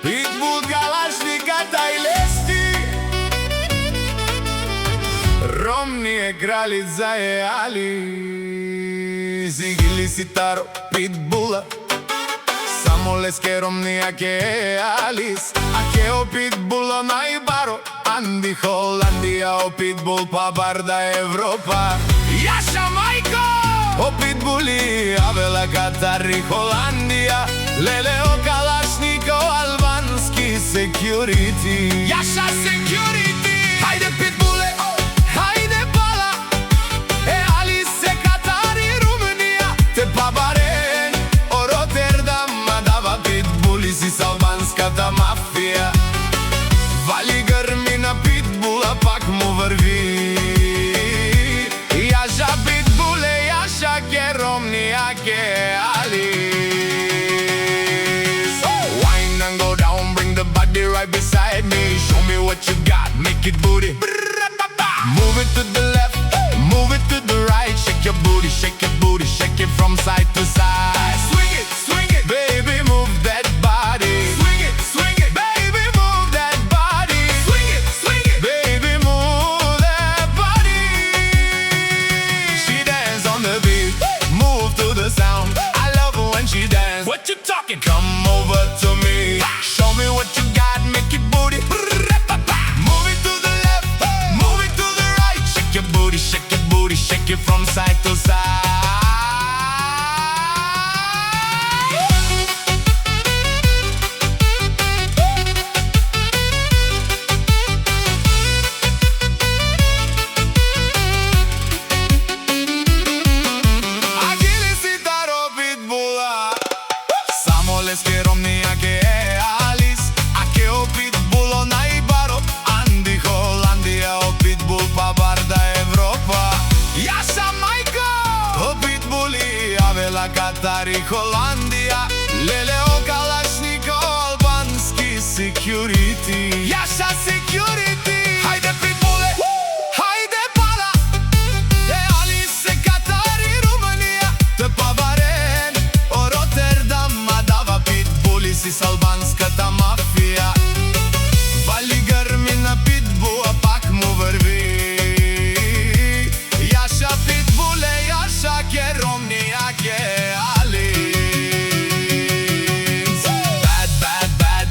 Pitbull, Kalašnjika, taj lesti. Romnije kraljica je Ali. Zigili sitaro Pitbulla. Samo leske romnijake je Alice. A che o Pitbullo najbaro Andi Hollandija, o Pitbull pa barda Evropa. Jaša majko! O Pitbulli, Avela, Katar i Hollandija. Lele o Kalašnjiko, albanski security. Jaša security! Hajde Pitbulle, hajde Pala. Alice, Katar i Rumunija. Te pa Bahrein, o Rotterdama. Dava Pitbulli, si albanskата mafija. Vali grmi na Pitbulla, pak mu vrvi. Jaša Pitbulle, jaša ke romnijake Alice. Wine and go down, bring the body right beside me. Show me what you got, make it booty. Move it to the left, move it to the right. Shake your booty, shake your booty, shake it from side to side. Swing it, baby, move that body. Swing it, baby, move that body. Swing it, baby, move that body. She dance on the beat, move to the sound. I love her when she dance. What you talking? Come over to me, show me what you got, make it booty. Move it to the left, move it to the right. Shake your booty, shake it from side to side. Leske romnijake je Alice. A che o Pitbullo najbaro Andi Hollandija, o Pitbull pa barda Evropa. Jaša majko! O Pitbulli, Avela, Katar i Hollandija. Lele o Kalašnjiko, albanski security. Jaša security! Hajde Pitbulle, hajde Pala. Alice, Katar i Rumunija. Te pa Bahrein, o Rotterdama. Dava Pitbulli, si albanskата mafija. Vali grmi na Pitbulla, pak mu vrvi. Jaša Pitbulle, jaša ke romnijake Alice.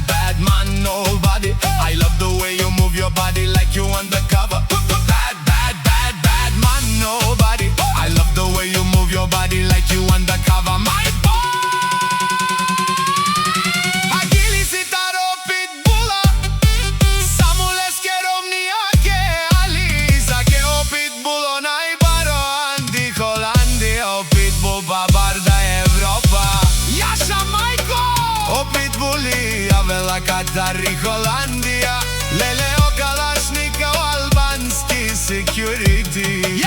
Bad man, nobody. I love the way you move your body like you undercover. Bad man, nobody. I love the way you move your body like you undercover. My boy! Agili sitaro Pitbulla. Samo leske romnijake Alice. A che o Pitbullo najbaro Andi Hollandija, o Pitbull pa barda Evropa. Jaša majko! O Pitbulli, Avela, Katar i Hollandija. Lele o Kalašnjika, albanski security.